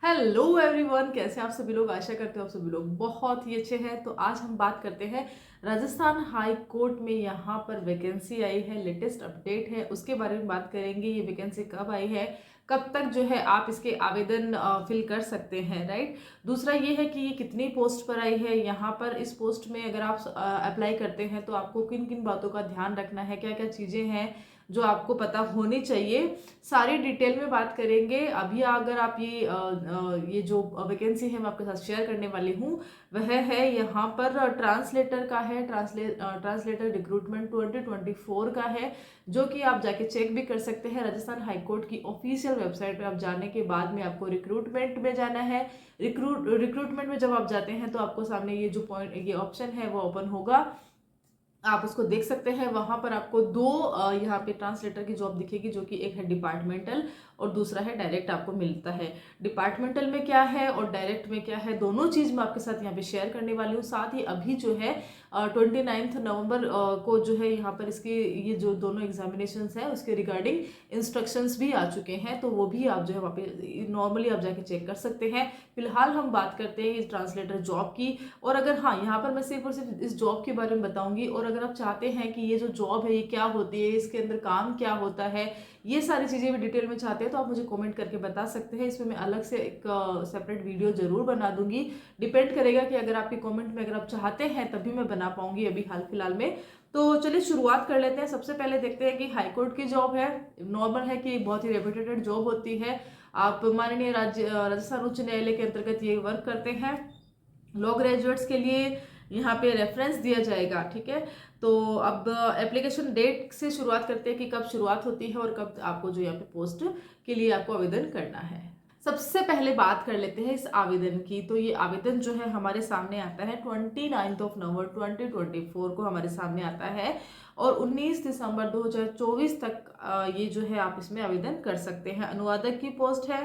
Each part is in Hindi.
हेलो एवरीवन, कैसे आप सभी लोग। आशा करते हो आप सभी लोग बहुत ही अच्छे हैं। तो आज हम बात करते हैं राजस्थान हाई कोर्ट में यहाँ पर वैकेंसी आई है, लेटेस्ट अपडेट है, उसके बारे में बात करेंगे। ये वैकेंसी कब आई है, कब तक जो है आप इसके आवेदन फिल कर सकते हैं, राइट। दूसरा ये है कि ये कितनी पोस्ट पर आई है। यहाँ पर इस पोस्ट में अगर आप अप्लाई करते हैं तो आपको किन किन बातों का ध्यान रखना है, क्या क्या चीज़ें हैं जो आपको पता होनी चाहिए, सारी डिटेल में बात करेंगे। अभी अगर आप ये जो वैकेंसी है मैं आपके साथ शेयर करने वाली हूँ, वह है यहाँ पर ट्रांसलेटर का है। ट्रांसलेटर रिक्रूटमेंट 2024 का है, जो कि आप जाके चेक भी कर सकते हैं। राजस्थान हाईकोर्ट की ऑफिशियल वेबसाइट पे आप जाने के बाद में आपको रिक्रूटमेंट में जाना है। रिक्रूटमेंट में जब आप जाते हैं तो आपको सामने ये जो पॉइंट, ये ऑप्शन है वो ओपन होगा, आप उसको देख सकते हैं। वहां पर आपको दो यहाँ पे ट्रांसलेटर की जॉब दिखेगी, जो कि एक है डिपार्टमेंटल और दूसरा है डायरेक्ट, आपको मिलता है। डिपार्टमेंटल में क्या है और डायरेक्ट में क्या है, दोनों चीज मैं आपके साथ यहाँ पे शेयर करने वाली हूँ। साथ ही अभी जो है 29 नवंबर को जो है यहाँ पर इसके ये जो दोनों एग्जामिनेशन है उसके रिगार्डिंग इंस्ट्रक्शंस भी आ चुके हैं, तो वो भी आप जो है वहाँ पे नॉर्मली आप जाके चेक कर सकते हैं। फिलहाल हम बात करते हैं इस ट्रांसलेटर जॉब की। और अगर हाँ, यहाँ पर मैं सिर्फ और सिर्फ इस जॉब के बारे में बताऊंगी। और अगर आप चाहते हैं कि ये जो जॉब है ये क्या होती है, इसके अंदर काम क्या होता है, ये सारी चीज़ें भी डिटेल में चाहते हैं तो आप मुझे कमेंट करके बता सकते हैं। इसमें मैं अलग से एक सेपरेट वीडियो जरूर बना दूंगी। डिपेंड करेगा कि अगर आपके कमेंट में अगर आप चाहते हैं तभी मैं बना पाऊंगी, अभी हाल फिलहाल में। तो चलिए शुरुआत कर लेते हैं। सबसे पहले देखते हैं कि हाईकोर्ट की जॉब है। नॉर्मल है कि बहुत ही रेपुटेटेड जॉब होती है। आप माननीय राजस्थान उच्च न्यायालय के अंतर्गत ये वर्क करते हैं। लॉ ग्रेजुएट्स के लिए यहाँ पे रेफरेंस दिया जाएगा, ठीक है। तो अब एप्लीकेशन डेट से शुरुआत करते हैं कि कब शुरुआत होती है और कब आपको जो यहाँ पे पोस्ट के लिए आपको आवेदन करना है। सबसे पहले बात कर लेते हैं इस आवेदन की। तो ये आवेदन जो है हमारे सामने आता है 29 नवंबर 2024 को हमारे सामने आता है, और 19 दिसंबर 2024 तक ये जो है आप इसमें आवेदन कर सकते हैं। अनुवादक की पोस्ट है,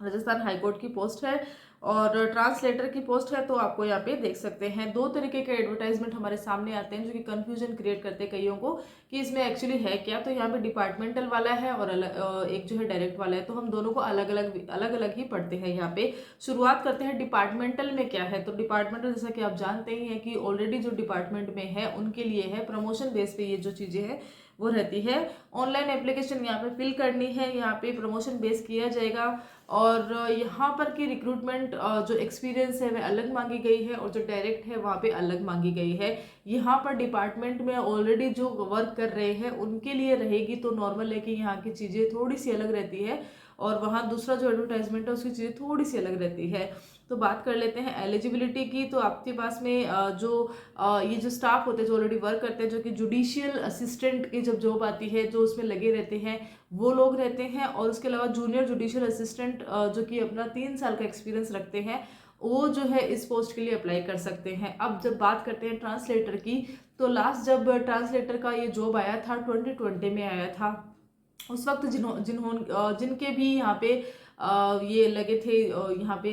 राजस्थान हाईकोर्ट की पोस्ट है, और ट्रांसलेटर की पोस्ट है। तो आपको यहाँ पे देख सकते हैं दो तरीके के एडवर्टाइजमेंट हमारे सामने आते हैं, जो कि कंफ्यूजन क्रिएट करते हैं कईयों को कि इसमें एक्चुअली है क्या। तो यहाँ पे डिपार्टमेंटल वाला है और एक जो है डायरेक्ट वाला है, तो हम दोनों को अलग अलग ही पढ़ते हैं। यहाँ पे शुरुआत करते हैं डिपार्टमेंटल में क्या है। तो डिपार्टमेंटल जैसा कि आप जानते ही हैं कि ऑलरेडी जो डिपार्टमेंट में है उनके लिए है, प्रमोशन बेस पे ये जो चीजें हैं वो रहती है। ऑनलाइन एप्लीकेशन यहाँ पे फिल करनी है, यहाँ पे प्रमोशन बेस किया जाएगा। और यहाँ पर की रिक्रूटमेंट जो एक्सपीरियंस है वह अलग मांगी गई है, और जो डायरेक्ट है वहाँ पे अलग मांगी गई है। यहाँ पर डिपार्टमेंट में ऑलरेडी जो वर्क कर रहे हैं उनके लिए रहेगी, तो नॉर्मल है कि यहाँ की चीज़ें थोड़ी सी अलग रहती है, और वहाँ दूसरा जो एडवर्टाइजमेंट है उसकी चीज़ें थोड़ी सी अलग रहती है। तो बात कर लेते हैं एलिजिबिलिटी की। तो आपके पास में ये जो स्टाफ होते हैं जो ऑलरेडी वर्क करते हैं, जो कि जुडिशियल असिस्टेंट की जब जॉब आती है जो उसमें लगे रहते हैं वो लोग रहते हैं, और उसके अलावा जूनियर जुडिशियल असिस्टेंट जो कि अपना 3 साल का एक्सपीरियंस रखते हैं, वो जो है इस पोस्ट के लिए अप्लाई कर सकते हैं। अब जब बात करते हैं ट्रांसलेटर की, तो लास्ट जब ट्रांसलेटर का ये जॉब आया था 2020 में आया था। उस वक्त जिनके भी यहाँ पे ये लगे थे, यहाँ पे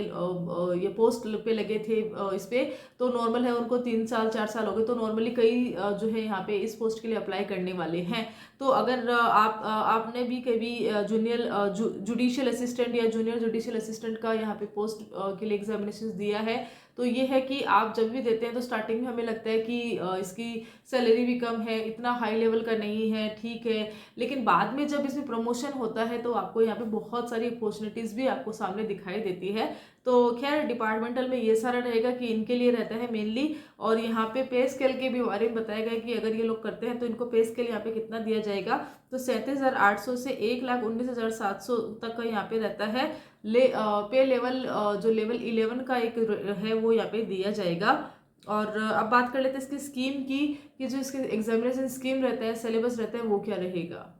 ये पोस्ट पे लगे थे इस पे, तो नॉर्मल है उनको 3 साल 4 साल हो गए। तो नॉर्मली कई जो है यहाँ पे इस पोस्ट के लिए अप्लाई करने वाले हैं। तो अगर आपने भी कभी जूनियर जुडिशियल असिस्टेंट या जूनियर जुडिशियल असिस्टेंट का यहाँ पे पोस्ट के लिए एग्जामिनेशन दिया है, तो ये है कि आप जब भी देते हैं तो स्टार्टिंग में हमें लगता है कि इसकी सैलरी भी कम है, इतना हाई लेवल का नहीं है, ठीक है। लेकिन बाद में जब इसमें प्रमोशन होता है तो आपको यहाँ पे बहुत सारी अपॉर्चुनिटीज भी आपको सामने दिखाई देती है। तो खैर डिपार्टमेंटल में ये सारा रहेगा कि इनके लिए रहता है मेनली। और यहाँ पे पे स्केल के भी बारे में बताया गया कि अगर ये लोग करते हैं तो इनको पे स्केल यहाँ पे कितना दिया जाएगा। तो 37,800 से 1,19,700 तक का यहाँ पे रहता है। पे लेवल जो लेवल 11 का एक है वो यहाँ पे दिया जाएगा। और अब बात कर लेते हैं इसकी स्कीम की, कि जो इसके एग्जामिनेशन स्कीम रहता है, सिलेबस रहता है, वो क्या रहेगा।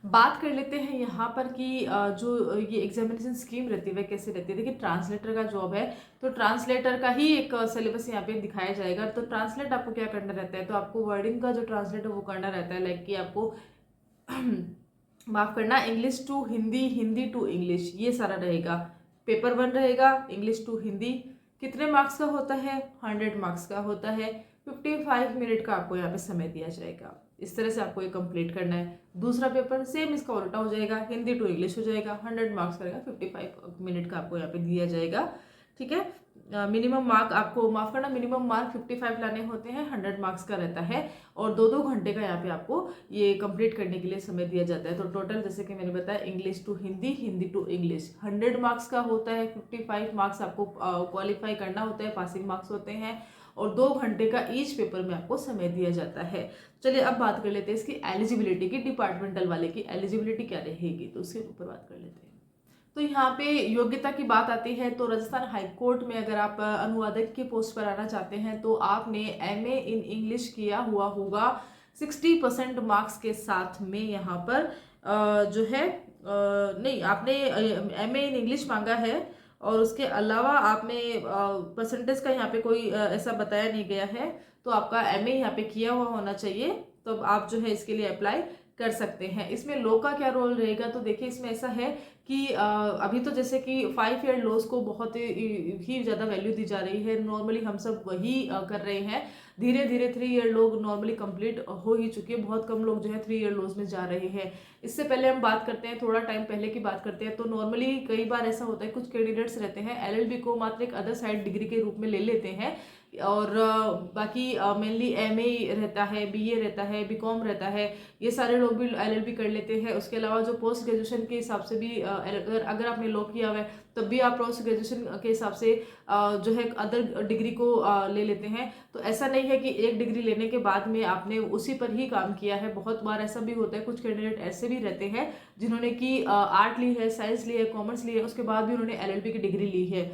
बात कर लेते हैं यहाँ पर कि जो ये एग्जामिनेशन स्कीम रहती है वह कैसे रहती है। देखिए ट्रांसलेटर का जॉब है, तो ट्रांसलेटर का ही एक सिलेबस यहाँ पे दिखाया जाएगा। तो ट्रांसलेट आपको क्या करना रहता है, तो आपको वर्डिंग का जो ट्रांसलेट है वो करना रहता है, लाइक कि आपको माफ करना, English to Hindi, Hindi to English, ये सारा रहेगा। पेपर 1 रहेगा इंग्लिश टू हिंदी। कितने मार्क्स का होता है, 100 मार्क्स का होता है। 55 मिनट का आपको यहाँ पे समय दिया जाएगा। इस तरह से आपको ये कंप्लीट करना है। दूसरा पेपर सेम इसका उल्टा हो जाएगा, हिंदी टू इंग्लिश हो जाएगा, 100 मार्क्स करेगा, 55 मिनट का आपको यहाँ पे दिया जाएगा। ठीक है, मिनिमम मार्क आपको माफ करना, मिनिमम मार्क 55 लाने होते हैं, 100 मार्क्स का रहता है और 2-2 घंटे का यहाँ पे आपको ये कंप्लीट करने के लिए समय दिया जाता है। तो टोटल जैसे कि मैंने बताया English to Hindi, Hindi to English 100 marks का होता है, 55 मार्क्स आपको क्वालिफाई करना होता है, पासिंग मार्क्स होते हैं और 2 घंटे का ईच पेपर में आपको समय दिया जाता है। चलिए अब बात कर लेते हैं इसकी एलिजिबिलिटी की, डिपार्टमेंटल वाले की एलिजिबिलिटी क्या रहेगी, तो उसके ऊपर बात कर लेते हैं। तो यहाँ पे योग्यता की बात आती है तो राजस्थान हाई कोर्ट में अगर आप अनुवादक की पोस्ट पर आना चाहते हैं तो आपने MA इन इंग्लिश किया हुआ होगा 60% मार्क्स के साथ में। यहाँ पर जो है नहीं, आपने MA इन इंग्लिश मांगा है और उसके अलावा आपने परसेंटेज का यहाँ पे कोई ऐसा बताया नहीं गया है, तो आपका MA यहाँ पे किया हुआ होना चाहिए, तो आप जो है इसके लिए अप्लाई कर सकते हैं। इसमें लॉ का क्या रोल रहेगा, तो देखिए इसमें ऐसा है कि अभी तो जैसे कि 5 ईयर लॉज को बहुत ही ज़्यादा वैल्यू दी जा रही है, नॉर्मली हम सब वही कर रहे हैं। धीरे धीरे 3 ईयर लोग नॉर्मली कंप्लीट हो ही चुके हैं, बहुत कम लोग जो है 3 ईयर लॉज में जा रहे हैं। इससे पहले हम बात करते हैं, थोड़ा टाइम पहले की बात करते हैं, तो नॉर्मली कई बार ऐसा होता है कुछ कैंडिडेट्स रहते हैं LLB को मात्र एक अदर साइड डिग्री के रूप में ले लेते हैं और बाकी मेनली MA रहता है, BA रहता है, BCom रहता है, ये सारे लोग भी LLB कर लेते हैं। उसके अलावा जो पोस्ट ग्रेजुएशन के हिसाब से भी अगर आपने लॉ किया हुआ है तब भी आप पोस्ट ग्रेजुएशन के हिसाब से जो है अदर डिग्री को ले लेते हैं। तो ऐसा नहीं है कि एक डिग्री लेने के बाद में आपने उसी पर ही काम किया है। बहुत बार ऐसा भी होता है, कुछ कैंडिडेट ऐसे भी रहते हैं जिन्होंने कि आर्ट ली है, साइंस ली है, कॉमर्स ली है, उसके बाद भी उन्होंने LLB की डिग्री ली है,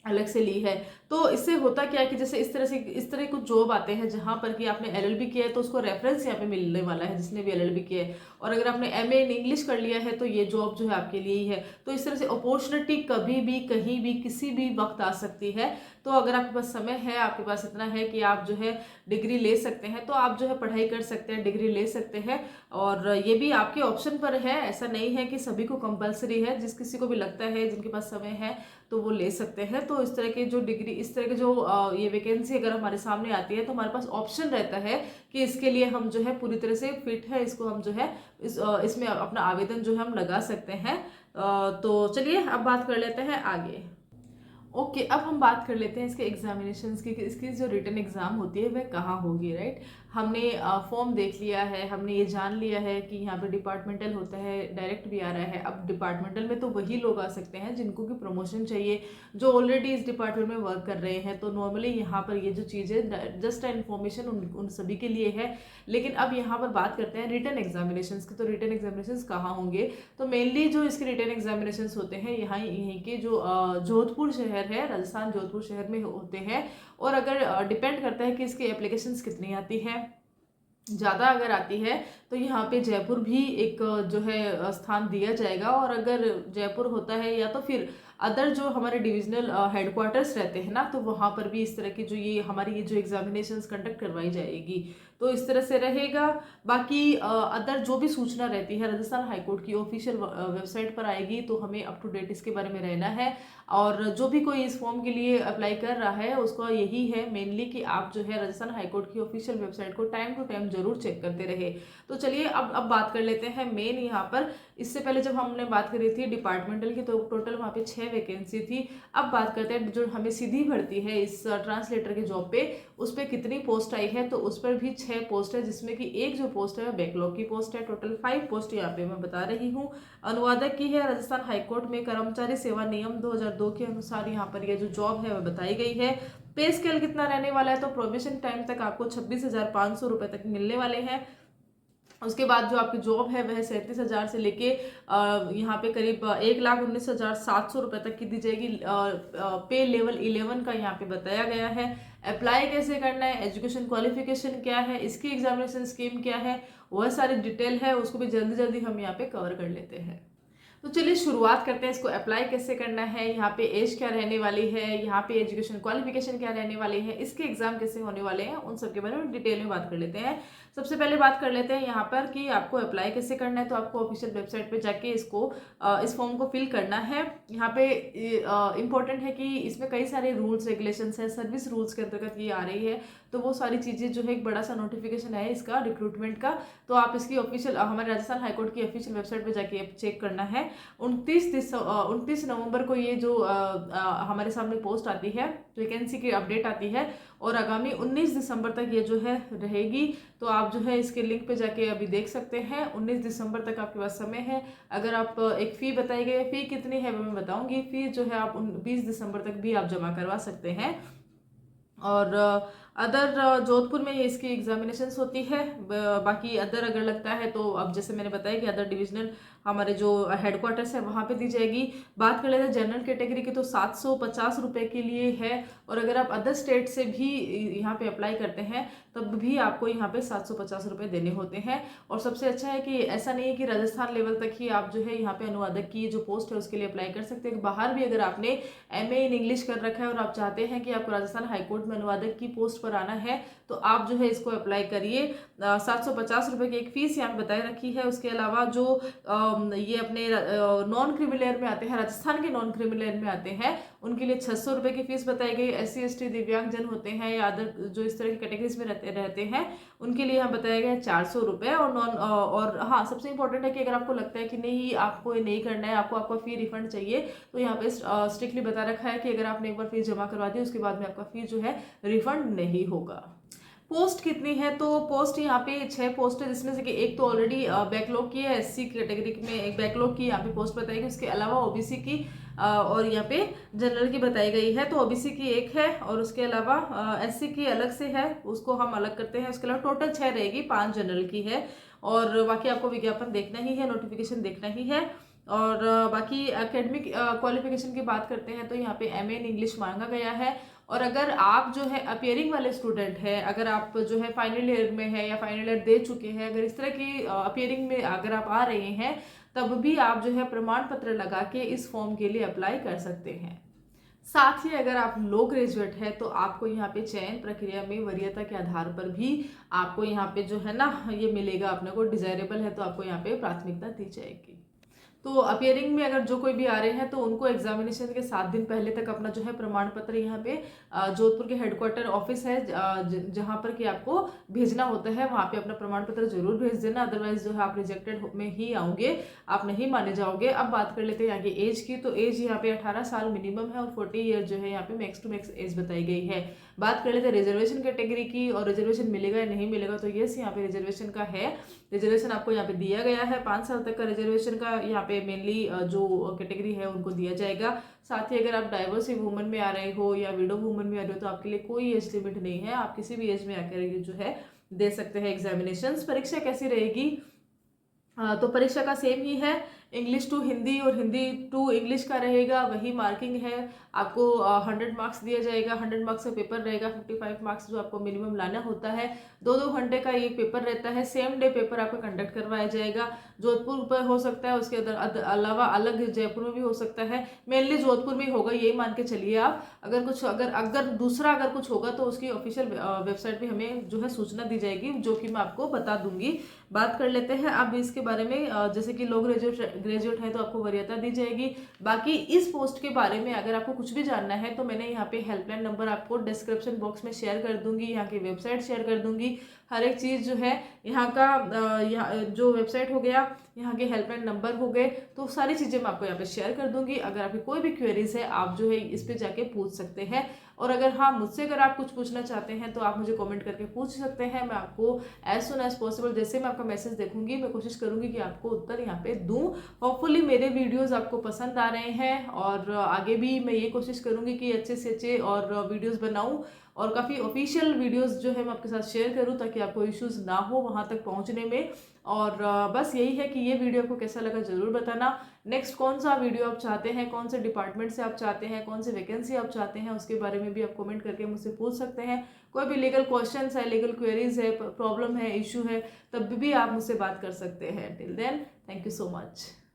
अलग से ली है। तो इससे होता क्या है कि जैसे इस तरह कुछ जॉब आते हैं जहां पर कि आपने LLB किया है तो उसको रेफरेंस यहाँ पे मिलने वाला है जिसने भी LLB किया है, और अगर आपने MA इन इंग्लिश कर लिया है तो ये जॉब जो है आपके लिए ही है। तो इस तरह से अपॉर्चुनिटी कभी भी कहीं भी किसी भी वक्त आ सकती है। तो अगर आपके पास समय है, आपके पास इतना है कि आप जो है डिग्री ले सकते हैं, तो आप जो है पढ़ाई कर सकते हैं, डिग्री ले सकते हैं, और ये भी आपके ऑप्शन पर है। ऐसा नहीं है कि सभी को कंपलसरी है, जिस किसी को भी लगता है, जिनके पास समय है तो वो ले सकते हैं। तो इस तरह के जो डिग्री, इस तरह के जो ये वैकेंसी अगर हमारे सामने आती है तो हमारे पास ऑप्शन रहता है कि इसके लिए हम जो है पूरी तरह से फिट है, इसको हम जो है इसमें अपना आवेदन जो है हम लगा सकते हैं। तो चलिए अब बात कर लेते हैं आगे। ओके, अब हम बात कर लेते हैं इसके एग्जामिनेशंस की, इसकी जो रिटन एग्ज़ाम होती है वह कहाँ होगी, राइट। हमने फॉर्म देख लिया है, हमने ये जान लिया है कि यहाँ पे डिपार्टमेंटल होता है, डायरेक्ट भी आ रहा है। अब डिपार्टमेंटल में तो वही लोग आ सकते हैं जिनको कि प्रमोशन चाहिए, जो ऑलरेडी इस डिपार्टमेंट में वर्क कर रहे हैं। तो नॉर्मली यहाँ पर ये जो चीज़ें जस्ट इन्फॉर्मेशन उन सभी के लिए है। लेकिन अब यहाँ पर बात करते हैं रिटन एग्जामिनेशन की। तो रिटन एग्जामिनेशन कहाँ होंगे, तो मेनली जो इसके रिटन एग्जामिनेशन होते हैं यहीं के जो जोधपुर शहर है, राजस्थान जोधपुर शहर में होते हैं। और अगर डिपेंड करता है कि इसकी एप्लीकेशंस कितनी आती है, ज़्यादा अगर आती है तो यहाँ पे जयपुर भी एक जो है स्थान दिया जाएगा। और अगर जयपुर होता है या तो फिर अदर जो हमारे डिविजनल हेडक्वार्टर्स रहते हैं ना, तो वहाँ पर भी इस तरह की जो ये हमारी जो एग्जामिनेशंस कंडक्ट करवाई जाएगी। तो इस तरह से रहेगा। बाकी अदर जो भी सूचना रहती है राजस्थान हाईकोर्ट की ऑफिशियल वेबसाइट पर आएगी, तो हमें अप टू डेट इसके बारे में रहना है। और जो भी कोई इस फॉर्म के लिए अप्लाई कर रहा है उसका यही है मेनली कि आप जो है राजस्थान हाईकोर्ट की ऑफिशियल वेबसाइट को टाइम टू टाइम जरूर चेक करते रहे। तो चलिए अब बात कर लेते हैं मेन यहाँ पर। इससे पहले जब हमने बात करी थी डिपार्टमेंटल की तो टोटल वहाँ पे 6 वैकेंसी थी। अब बात करते हैं जो हमें सीधी भर्ती है इस ट्रांसलेटर के जॉब पे, उस पर कितनी पोस्ट आई है। तो उस पर भी 6 पोस्ट है, जिसमें कि एक जो पोस्ट है बैकलॉग की पोस्ट है। टोटल 5 पोस्ट यहाँ पे मैं बता रही हूँ। अनुवादक की है, राजस्थान हाईकोर्ट में कर्मचारी सेवा नियम 2002 के अनुसार यहाँ पर यह जो जॉब है वह बताई गई है। पे स्केल कितना रहने वाला है, तो प्रोबेशन टाइम तक आपको 26,500 रुपये तक मिलने वाले हैं। उसके बाद जो आपकी जॉब है वह 37,000 से लेके यहाँ पे करीब 1,19,700 रुपये तक की दी जाएगी। पे लेवल 11 का यहाँ पे बताया गया है। अप्लाई कैसे करना है, एजुकेशन क्वालिफिकेशन क्या है, इसकी एग्जामिनेशन स्कीम क्या है, वह सारी डिटेल है, उसको भी जल्दी जल्दी हम यहाँ पे कवर कर लेते हैं। तो चलिए शुरुआत करते हैं, इसको अप्लाई कैसे करना है, यहाँ पे एज क्या रहने वाली है, यहाँ पे एजुकेशन क्वालिफिकेशन क्या रहने वाली है, इसके एग्जाम कैसे होने वाले हैं, उन सब के बारे में डिटेल में बात कर लेते हैं। सबसे पहले बात कर लेते हैं यहाँ पर कि आपको अप्लाई कैसे करना है। तो आपको ऑफिशियल वेबसाइट पे जाके इस फॉर्म को फिल करना है। यहाँ पे इम्पोर्टेंट है कि इसमें कई सारे रूल्स रेगुलेशंस है, सर्विस रूल्स के अंतर्गत ये आ रही है, तो वो सारी चीज़ें जो है एक बड़ा सा नोटिफिकेशन है इसका रिक्रूटमेंट का, तो आप इसकी ऑफिशियल हमारे राजस्थान हाईकोर्ट की ऑफिशियल वेबसाइट पे जाके चेक करना है। 29 नवंबर को ये जो हमारे सामने पोस्ट आती है, वैकेंसी की अपडेट आती है, और आगामी 19 दिसंबर तक ये जो है रहेगी। तो आप जो है इसके लिंक पे जाके अभी देख सकते हैं। 19 दिसंबर तक आपके पास समय है। अगर आप एक फ़ी बताई गई, फ़ी कितनी है वो मैं बताऊंगी। फ़ी जो है आप 20 दिसंबर तक भी आप जमा करवा सकते हैं। और अदर जोधपुर में ये इसकी एग्जामिनेशंस होती है। बाकी अदर अगर लगता है तो अब जैसे मैंने बताया कि अदर डिविजनल हमारे जो हेडक्वार्टर्स है वहाँ पे दी जाएगी। बात कर लेते हैं जनरल कैटेगरी की, तो 750 रुपये के लिए है, और अगर आप अदर स्टेट से भी यहाँ पे अप्लाई करते हैं तब भी आपको यहाँ पे 750 रुपये देने होते हैं। और सबसे अच्छा है कि ऐसा नहीं है कि राजस्थान लेवल तक ही आप जो है यहाँ पे अनुवादक की जो पोस्ट है उसके लिए अप्लाई कर सकते हैं। बाहर भी अगर आपने MA इन इंग्लिश कर रखा है और आप चाहते हैं कि आपको राजस्थान हाईकोर्ट में अनुवादक की पोस्ट पर आना है, तो आप जो है इसको अप्लाई करिए। 750 रुपये की एक फीस यहाँ पे बताई रखी है। उसके अलावा जो ये अपने नॉन क्रिमिलेयर में आते हैं, राजस्थान के नॉन क्रिमिलेयर में आते हैं, उनके लिए 600 रुपये की फीस बताई गई। SC ST दिव्यांगजन होते हैं या अदर जो इस तरह की कैटेगरीज में रहते हैं उनके लिए यहाँ बताया गया है 400 रुपये। और हाँ, सबसे इंपॉर्टेंट है कि अगर आपको लगता है कि नहीं आपको ये नहीं करना है, आपको आपका फी रिफंड चाहिए, तो यहाँ पे स्ट्रिक्टली बता रखा है कि अगर आपने एक बार फीस जमा करवा दी उसके बाद में आपका फीस जो है रिफंड नहीं होगा। पोस्ट कितनी है, तो पोस्ट यहाँ पे 6 पोस्ट है, जिसमें से कि एक तो ऑलरेडी बैकलॉग की है। SC कैटेगरी में एक बैकलॉग की यहाँ पे पोस्ट बताई गई, उसके अलावा OBC की और यहाँ पे जनरल की बताई गई है। तो OBC की एक है और उसके अलावा SC की अलग से है, उसको हम अलग करते हैं। उसके अलावा टोटल 6 रहेगी, 5 जनरल की है, और बाकी आपको विज्ञापन देखना ही है, नोटिफिकेशन देखना ही है। और बाकी एकेडमिक क्वालिफिकेशन की बात करते हैं तो यहाँ पे MA इन इंग्लिश मांगा गया है। और अगर आप जो है अपियरिंग वाले स्टूडेंट हैं, अगर आप जो है फाइनल ईयर में है या फाइनल ईयर दे चुके हैं, अगर इस तरह की अपियरिंग में अगर आप आ रहे हैं, तब भी आप जो है प्रमाण पत्र लगा के इस फॉर्म के लिए अप्लाई कर सकते हैं। साथ ही अगर आप लो ग्रेजुएट है तो आपको यहाँ पे चयन प्रक्रिया में वरीयता के आधार पर भी आपको यहाँ पे जो है ना ये मिलेगा, अपने को डिजायरेबल है तो आपको यहाँ पे प्राथमिकता दी जाएगी। तो अपियरिंग में अगर जो कोई भी आ रहे हैं तो उनको एग्जामिनेशन के 7 दिन पहले तक अपना जो है प्रमाण पत्र यहाँ पे जोधपुर के हेडक्वार्टर ऑफिस है जहाँ पर कि आपको भेजना होता है, वहाँ पे अपना प्रमाण पत्र जरूर भेज देना, अदरवाइज जो है आप रिजेक्टेड में ही आओगे, आप नहीं माने जाओगे। अब बात कर लेते हैं यहाँ की एज की, तो एज यहाँ पे 18 साल मिनिमम है और 40 ईयर जो है यहाँ पे मैक्स टू मैक्स एज बताई गई है। बात कर लेते हैं रिजर्वेशन कैटेगरी की, और रिजर्वेशन मिलेगा या नहीं मिलेगा, तो यस यहाँ पे रिजर्वेशन का है। रिजर्वेशन आपको यहाँ पे दिया गया है, 5 साल तक का रिजर्वेशन का यहाँ पे मेनली जो कैटेगरी है उनको दिया जाएगा। साथ ही अगर आप डाइवर्स वुमन में आ रहे हो या विडो वुमन में आ रहे हो तो आपके लिए कोई एज लिमिट नहीं है, आप किसी भी एज में आकर जो है दे सकते हैं एग्जामिनेशंस। परीक्षा कैसी रहेगी, तो परीक्षा का सेम ही है, इंग्लिश टू हिंदी और हिंदी टू इंग्लिश का रहेगा, वही मार्किंग है। आपको 100 मार्क्स दिया जाएगा, 100 मार्क्स का पेपर रहेगा, 55 मार्क्स जो आपको मिनिमम लाना होता है। 2-2 घंटे का ये पेपर रहता है, सेम डे पेपर आपका कंडक्ट करवाया जाएगा। जोधपुर पर हो सकता है, उसके अलावा अलग जयपुर में भी हो सकता है, मेनली जोधपुर में ही होगा, यही मान के चलिए आप। अगर दूसरा कुछ होगा तो उसकी ऑफिशियल वेबसाइट पे हमें जो है सूचना दी जाएगी, जो कि मैं आपको बता दूंगी। बात कर लेते हैं अब इसके बारे में, जैसे कि लो ग्रेजुएट है तो आपको वरीयता दी जाएगी। बाकी इस पोस्ट के बारे में अगर आपको कुछ भी जानना है तो मैंने यहाँ पे हेल्पलाइन नंबर आपको डिस्क्रिप्शन बॉक्स में शेयर कर दूंगी, यहाँ की वेबसाइट शेयर कर दूंगी, हर एक चीज़ जो है यहाँ का यहाँ जो वेबसाइट हो गया, यहाँ के हेल्पलाइन नंबर हो गए, तो सारी चीज़ें मैं आपको यहाँ पे शेयर कर दूंगी। अगर आपकी कोई भी क्वेरीज है आप जो है इस पे जाके पूछ सकते हैं। और अगर हाँ मुझसे अगर आप कुछ पूछना चाहते हैं तो आप मुझे कमेंट करके पूछ सकते हैं, मैं आपको एज सुन एज पॉसिबल जैसे मैं आपका मैसेज देखूंगी मैं कोशिश करूंगी कि आपको उत्तर यहाँ पे दूं। होपफुली मेरे वीडियोस आपको पसंद आ रहे हैं और आगे भी मैं ये कोशिश करूंगी कि अच्छे से अच्छे और वीडियोस बनाऊं और काफ़ी ऑफिशियल वीडियोस जो है मैं आपके साथ शेयर करूं ताकि आपको इश्यूज ना हो वहां तक पहुंचने में। और बस यही है कि ये वीडियो आपको कैसा लगा ज़रूर बताना। नेक्स्ट कौन सा वीडियो आप चाहते हैं, कौन से डिपार्टमेंट से आप चाहते हैं, कौन से वैकेंसी आप चाहते हैं, उसके बारे में भी आप कमेंट करके मुझसे पूछ सकते हैं। कोई भी लीगल क्वेश्चंस है, लीगल क्वेरीज है, प्रॉब्लम है, इशू है, तब भी आप मुझसे बात कर सकते हैं। Till then thank you so much.